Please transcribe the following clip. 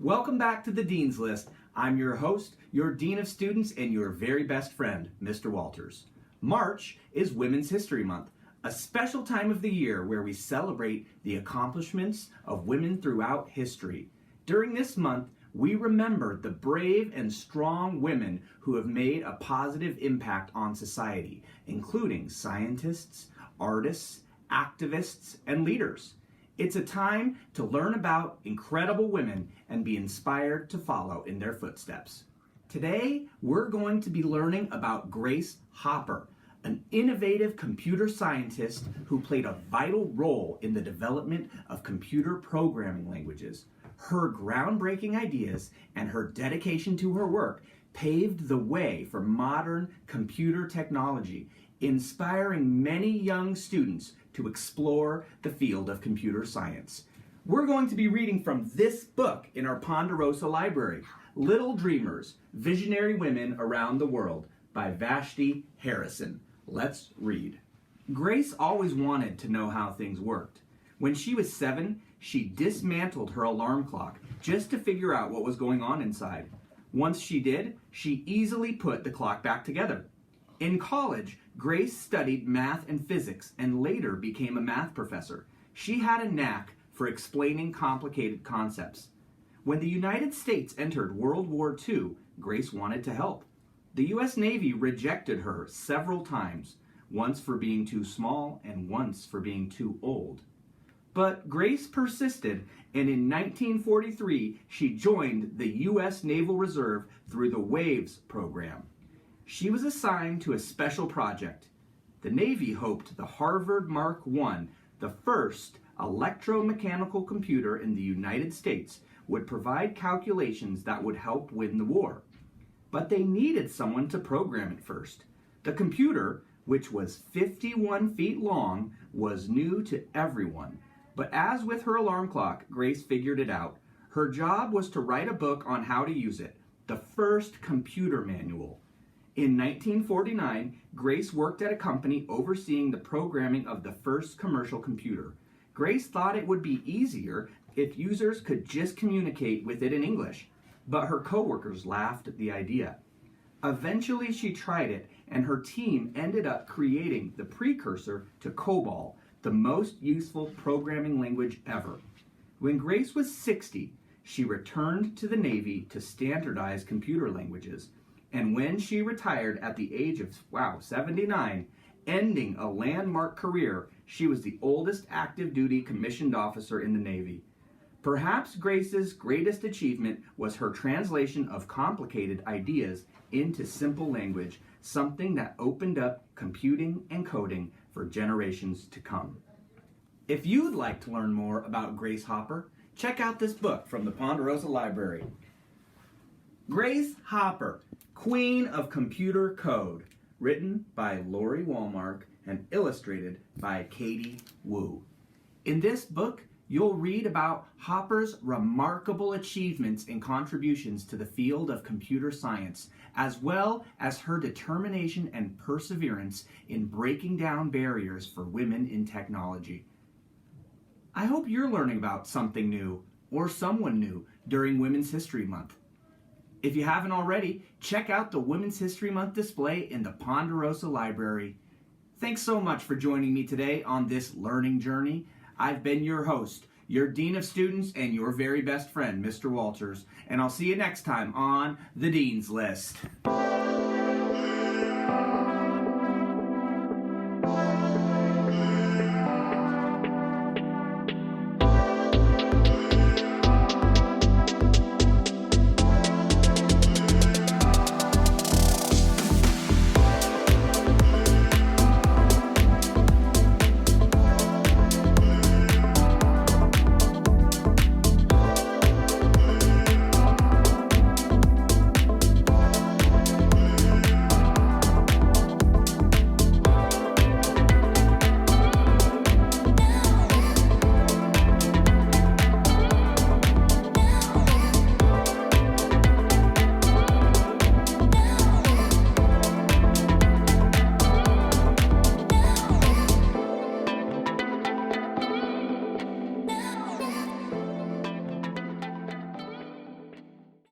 Welcome back to the Dean's List. I'm your host, your Dean of Students, and your very best friend, Mr. Walters. March is Women's History Month, a special time of the year where we celebrate the accomplishments of women throughout history. During this month, we remember the brave and strong women who have made a positive impact on society, including scientists, artists, activists, and leaders. It's a time to learn about incredible women and be inspired to follow in their footsteps. Today, we're going to be learning about Grace Hopper, an innovative computer scientist who played a vital role in the development of computer programming languages. Her groundbreaking ideas and her dedication to her work paved the way for modern computer technology, inspiring many young students to explore the field of computer science. We're going to be reading from this book in our Ponderosa Library, Little Dreamers, Visionary Women Around the World by Vashti Harrison. Let's read. Grace always wanted to know how things worked. When she was 7, she dismantled her alarm clock just to figure out what was going on inside. Once she did, she easily put the clock back together. In college, Grace studied math and physics and later became a math professor. She had a knack for explaining complicated concepts. When the United States entered World War II, Grace wanted to help. The U.S. Navy rejected her several times, once for being too small and once for being too old. But Grace persisted, and in 1943, she joined the U.S. Naval Reserve through the WAVES program. She was assigned to a special project. The Navy hoped the Harvard Mark I, the first electromechanical computer in the United States, would provide calculations that would help win the war. But they needed someone to program it first. The computer, which was 51 feet long, was new to everyone. But as with her alarm clock, Grace figured it out. Her job was to write a book on how to use it, the first computer manual. In 1949, Grace worked at a company overseeing the programming of the first commercial computer. Grace thought it would be easier if users could just communicate with it in English, but her coworkers laughed at the idea. Eventually, she tried it, and her team ended up creating the precursor to COBOL, the most useful programming language ever. When Grace was 60, she returned to the Navy to standardize computer languages. And when she retired at the age of, 79, ending a landmark career, she was the oldest active duty commissioned officer in the Navy. Perhaps Grace's greatest achievement was her translation of complicated ideas into simple language, something that opened up computing and coding for generations to come. If you'd like to learn more about Grace Hopper, check out this book from the Ponderosa Library. Grace Hopper, Queen of Computer Code, written by Laurie Wallmark and illustrated by Katy. In this book, you'll read about Hopper's remarkable achievements and contributions to the field of computer science, as well as her determination and perseverance in breaking down barriers for women in technology. I hope you're learning about something new or someone new during Women's History Month. If you haven't already, check out the Women's History Month display in the Ponderosa Library. Thanks so much for joining me today on this learning journey. I've been your host, your Dean of Students, and your very best friend, Mr. Walters. And I'll see you next time on the Dean's List.